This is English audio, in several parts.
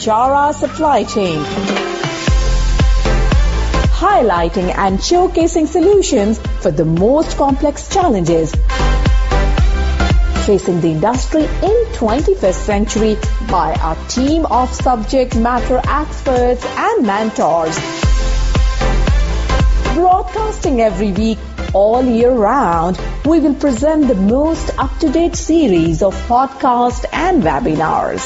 HR supply chain, highlighting and showcasing solutions for the most complex challenges facing the industry in 21st century by our team of subject matter experts and mentors. Broadcasting every week, all year round, we will present the most up-to-date series of podcasts and webinars.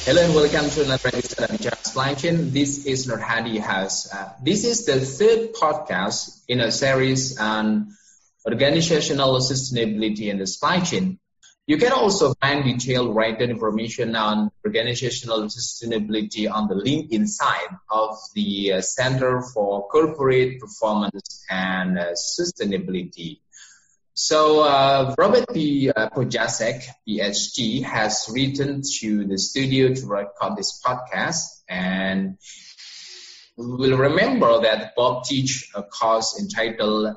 Hello and welcome to another episode of VCARE Supply Chain. This is Nur Hadi House. This is the third podcast in a series on organizational sustainability in the supply chain. You can also find detailed written information on organizational sustainability on the link inside of the Center for Corporate Performance and Sustainability. So Robert P. Pojasek, PhD, has written to the studio to record this podcast, and we will remember that Bob teach a course entitled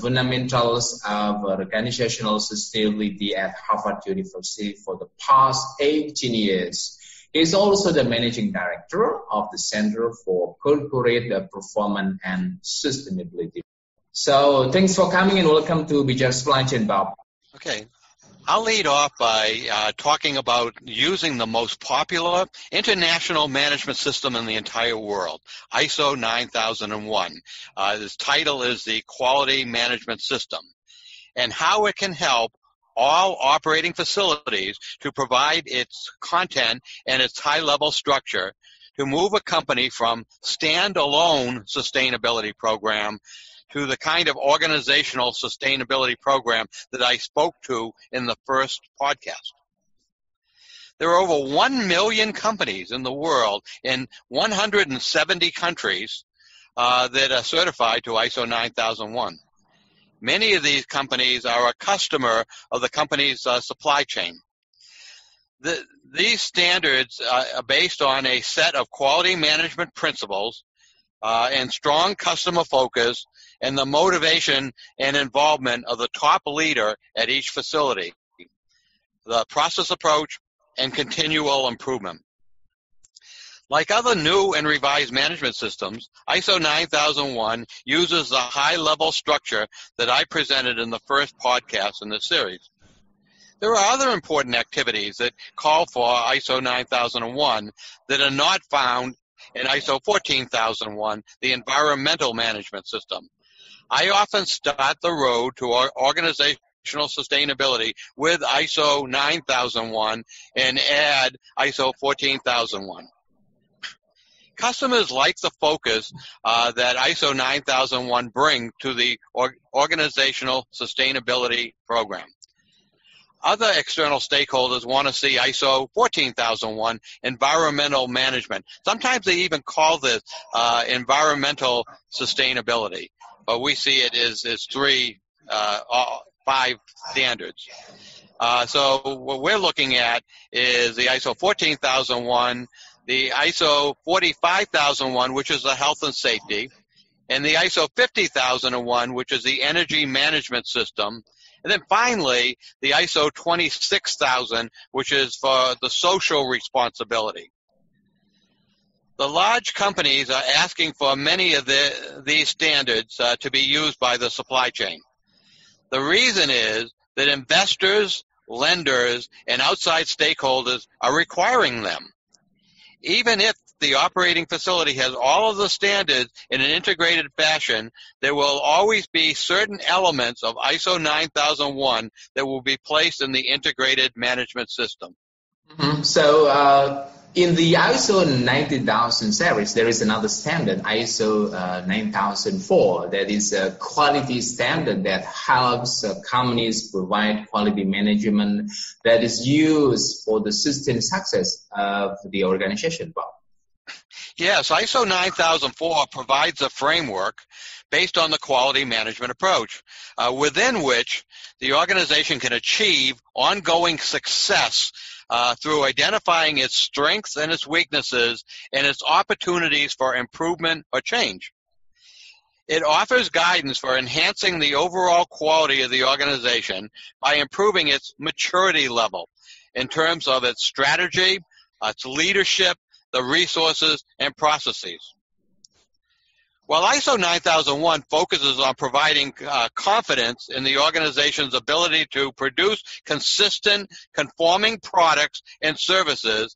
Fundamentals of Organizational Sustainability at Harvard University for the past 18 years. He is also the managing director of the Center for Corporate Performance and Sustainability. So thanks for coming and welcome to VCARE Supply Chain, Bob. Okay. I'll lead off by talking about using the most popular international management system in the entire world, ISO 9001. This title is the Quality Management System, and how it can help all operating facilities to provide its content and its high-level structure to move a company from standalone sustainability program to the kind of organizational sustainability program that I spoke to in the first podcast. There are over 1 million companies in the world in 170 countries that are certified to ISO 9001. Many of these companies are a customer of the company's supply chain. These standards are based on a set of quality management principles and strong customer focus and the motivation and involvement of the top leader at each facility, the process approach, and continual improvement. Like other new and revised management systems, ISO 9001 uses the high-level structure that I presented in the first podcast in this series. There are other important activities that call for ISO 9001 that are not found in ISO 14001, the environmental management system. I often start the road to organizational sustainability with ISO 9001 and add ISO 14001. Customers like the focus that ISO 9001 brings to the organizational sustainability program. Other external stakeholders want to see ISO 14001 environmental management. Sometimes they even call this environmental sustainability, but we see it as 5 standards. So what we're looking at is the ISO 14001, the ISO 45001, which is the health and safety, and the ISO 50001, which is the energy management system. And then finally, the ISO 26000, which is for the social responsibility. The large companies are asking for many of these standards to be used by the supply chain. The reason is that investors, lenders, and outside stakeholders are requiring them. Even if the operating facility has all of the standards in an integrated fashion, there will always be certain elements of ISO 9001 that will be placed in the integrated management system. Mm-hmm. So in the ISO 90,000 series, there is another standard, ISO 9004, that is a quality standard that helps companies provide quality management that is used for the sustained success of the organization. Bob. Yes, ISO 9004 provides a framework based on the quality management approach, within which the organization can achieve ongoing success through identifying its strengths and its weaknesses and its opportunities for improvement or change. It offers guidance for enhancing the overall quality of the organization by improving its maturity level in terms of its strategy, its leadership, the resources, and processes. While ISO 9001 focuses on providing confidence in the organization's ability to produce consistent, conforming products and services,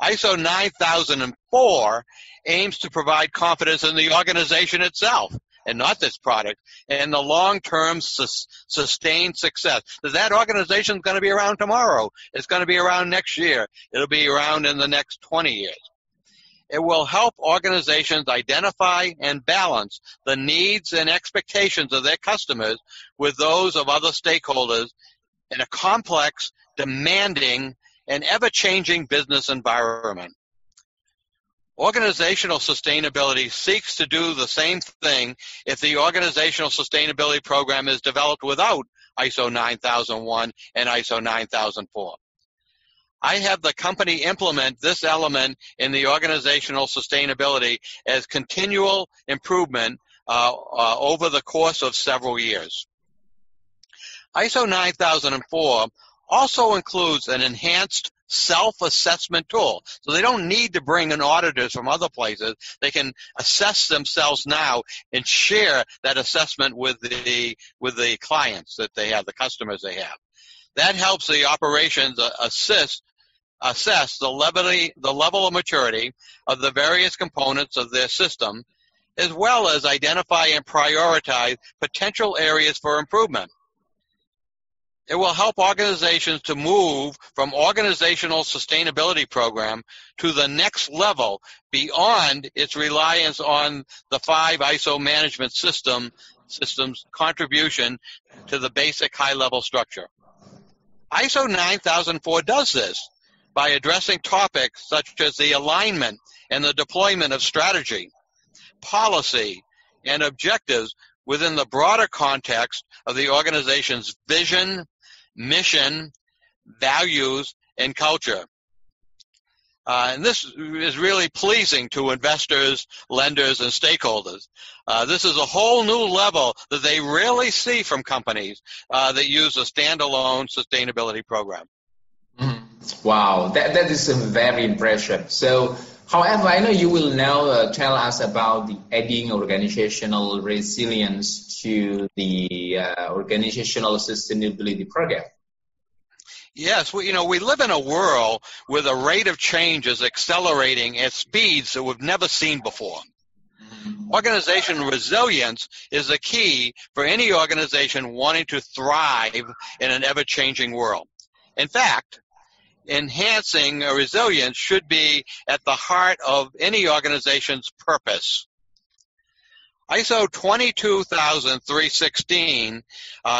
ISO 9004 aims to provide confidence in the organization itself, and not this product, and the long-term sustained success. That organization is going to be around tomorrow. It's going to be around next year. It'll be around in the next 20 years. It will help organizations identify and balance the needs and expectations of their customers with those of other stakeholders in a complex, demanding, and ever-changing business environment. Organizational sustainability seeks to do the same thing if the organizational sustainability program is developed without ISO 9001 and ISO 9004. I have the company implement this element in the organizational sustainability as continual improvement over the course of several years. ISO 9004 also includes an enhanced self-assessment tool. So they don't need to bring in auditors from other places. They can assess themselves now and share that assessment with the clients that they have, the customers they have. That helps the operations assess the level of maturity of the various components of their system, as well as identify and prioritize potential areas for improvement. It will help organizations to move from organizational sustainability program to the next level beyond its reliance on the 5 ISO management systems contribution to the basic high-level structure. ISO 9004 does this by addressing topics such as the alignment and the deployment of strategy, policy, and objectives within the broader context of the organization's vision, mission, values, and culture. And this is really pleasing to investors, lenders, and stakeholders. This is a whole new level that they rarely see from companies that use a standalone sustainability program. Wow, that is very impressive. So, however, I know you will now tell us about the adding organizational resilience to the organizational sustainability program. Yes, we live in a world where the rate of change is accelerating at speeds that we've never seen before. Organizational resilience is the key for any organization wanting to thrive in an ever-changing world. In fact, enhancing resilience should be at the heart of any organization's purpose. ISO 22316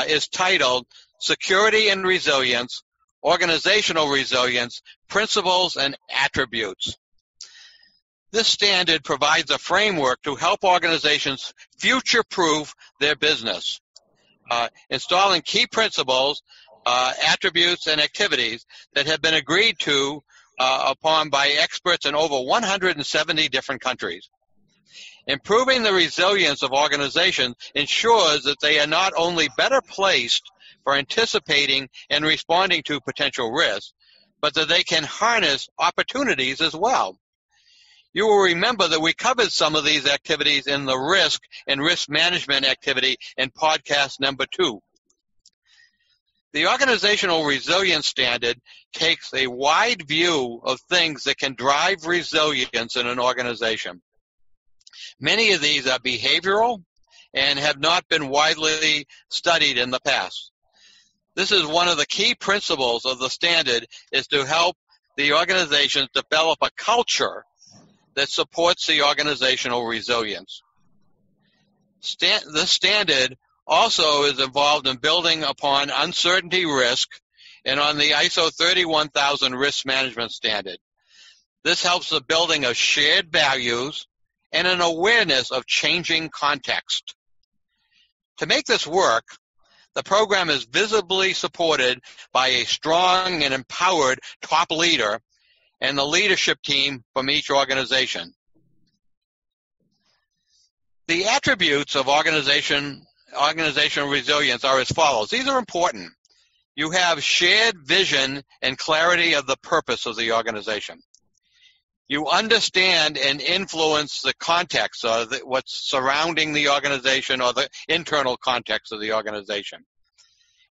is titled Security and Resilience, Organizational Resilience, Principles and Attributes. This standard provides a framework to help organizations future-proof their business, installing key principles, attributes, and activities that have been agreed to upon by experts in over 170 different countries. Improving the resilience of organizations ensures that they are not only better placed for anticipating and responding to potential risks, but that they can harness opportunities as well. You will remember that we covered some of these activities in the risk and risk management activity in podcast number 2. The Organizational Resilience Standard takes a wide view of things that can drive resilience in an organization. Many of these are behavioral and have not been widely studied in the past. This is one of the key principles of the standard, is to help the organization develop a culture that supports the organizational resilience. This standard also is involved in building upon uncertainty risk and on the ISO 31000 risk management standard. This helps the building of shared values and an awareness of changing context. To make this work, the program is visibly supported by a strong and empowered top leader and the leadership team from each organization. The attributes of organizational resilience are as follows. These are important. You have shared vision and clarity of the purpose of the organization. You understand and influence the context, or what's surrounding the organization, or the internal context of the organization.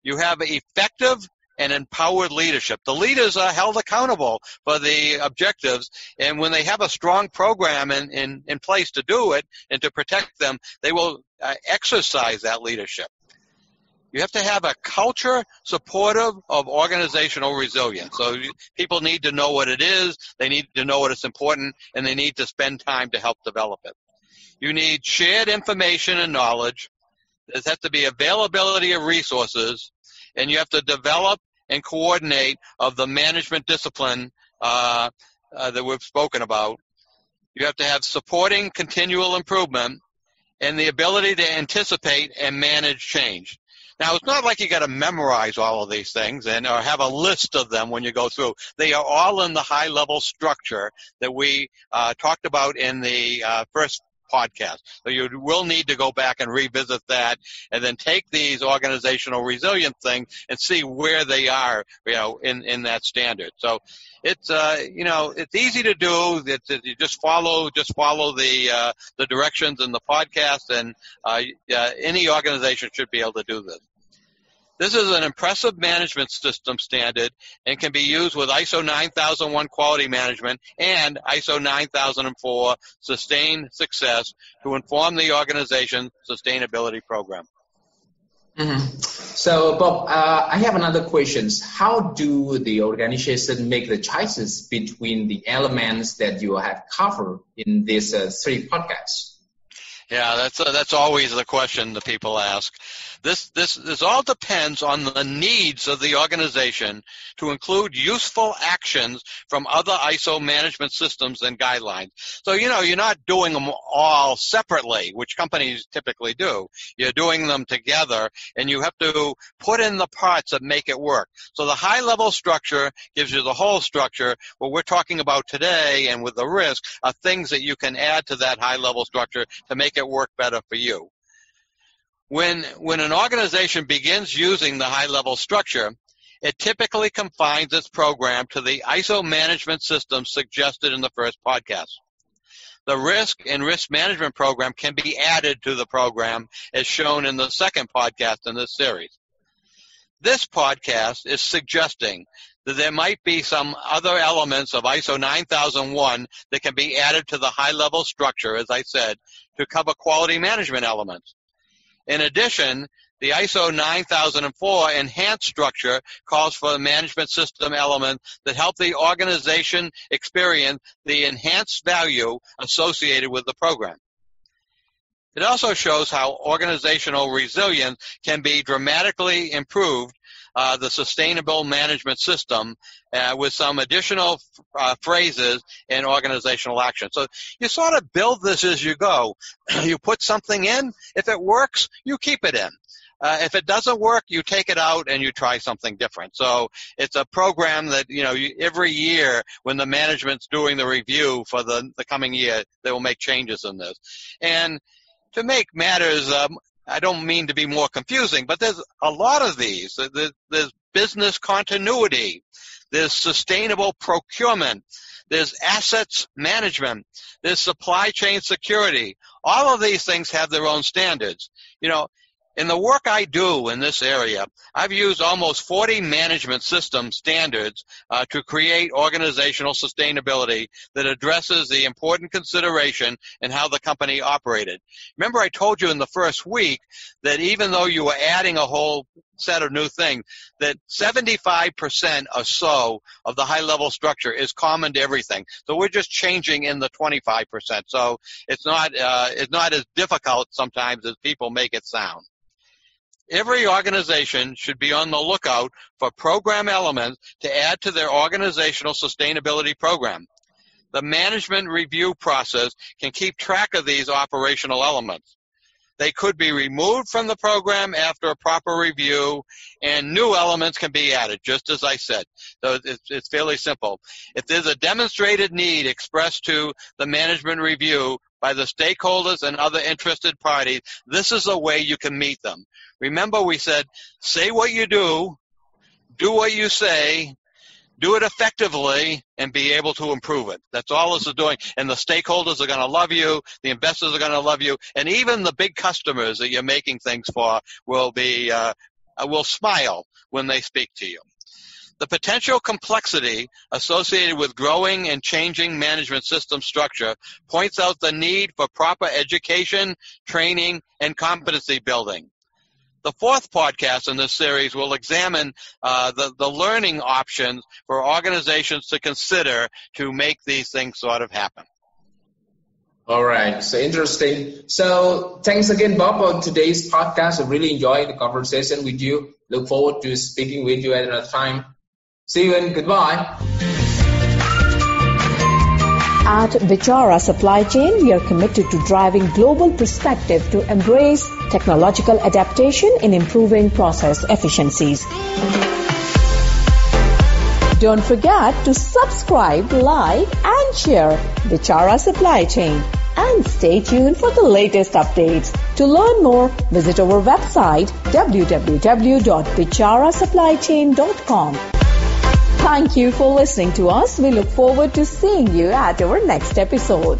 You have effective and empowered leadership. The leaders are held accountable for the objectives, and when they have a strong program in place to do it and to protect them, they will exercise that leadership. You have to have a culture supportive of organizational resilience. So people need to know what it is, they need to know what is important, and they need to spend time to help develop it. You need shared information and knowledge. There has to be availability of resources, and you have to develop and coordinate of the management discipline that we've spoken about. You have to have supporting continual improvement and the ability to anticipate and manage change. Now, it's not like you got to memorize all of these things or have a list of them when you go through. They are all in the high-level structure that we talked about in the first podcast. So you will need to go back and revisit that, and then take these organizational resilience things and see where they are, in that standard. So it's it's easy to do. You just follow the directions in the podcast, and any organization should be able to do this. This is an impressive management system standard and can be used with ISO 9001 quality management and ISO 9004 sustained success to inform the organization's sustainability program. Mm-hmm. So, Bob, I have another question. How do the organization make the choices between the elements that you have covered in these 3 podcasts? Yeah, that's always the question that people ask. This all depends on the needs of the organization to include useful actions from other ISO management systems and guidelines. So, you're not doing them all separately, which companies typically do. You're doing them together, and you have to put in the parts that make it work. So the high-level structure gives you the whole structure. What we're talking about today and with the risk are things that you can add to that high-level structure to make it work better for you. When an organization begins using the high-level structure, it typically confines its program to the ISO management system suggested in the first podcast. The risk and risk management program can be added to the program as shown in the second podcast in this series. This podcast is suggesting that there might be some other elements of ISO 9001 that can be added to the high-level structure, as I said, to cover quality management elements. In addition, the ISO 9004 enhanced structure calls for management system elements that help the organization experience the enhanced value associated with the program. It also shows how organizational resilience can be dramatically improved, the sustainable management system, with some additional phrases and organizational action. So you sort of build this as you go. You put something in. If it works, you keep it in. If it doesn't work, you take it out and you try something different. So it's a program that, every year when the management's doing the review for the coming year, they will make changes in this. And to make matters, I don't mean to be more confusing, but there's a lot of these. There's business continuity. There's sustainable procurement. There's assets management. There's supply chain security. All of these things have their own standards. In the work I do in this area, I've used almost 40 management system standards to create organizational sustainability that addresses the important consideration in how the company operated. Remember, I told you in the first week that even though you were adding a whole set of new things, that 75% or so of the high-level structure is common to everything. So we're just changing in the 25%. So it's not as difficult sometimes as people make it sound. Every organization should be on the lookout for program elements to add to their organizational sustainability program. The management review process can keep track of these operational elements. They could be removed from the program after a proper review, and new elements can be added, just as I said. So it's fairly simple. If there's a demonstrated need expressed to the management review by the stakeholders and other interested parties, this is a way you can meet them. Remember, we said, say what you do what you say, do it effectively and be able to improve it. That's all this is doing. And the stakeholders are going to love you. The investors are going to love you. And even the big customers that you're making things for will smile when they speak to you. The potential complexity associated with growing and changing management system structure points out the need for proper education, training, and competency building. The fourth podcast in this series will examine the learning options for organizations to consider to make these things sort of happen. All right, so interesting. So thanks again, Bob, for today's podcast. I really enjoyed the conversation with you. Look forward to speaking with you at another time. See you and goodbye. At VCARE Supply Chain, we are committed to driving global perspective to embrace technological adaptation in improving process efficiencies. Don't forget to subscribe, like, and share VCARE Supply Chain. And stay tuned for the latest updates. To learn more, visit our website www.vicaresupplychain.com. Thank you for listening to us. We look forward to seeing you at our next episode.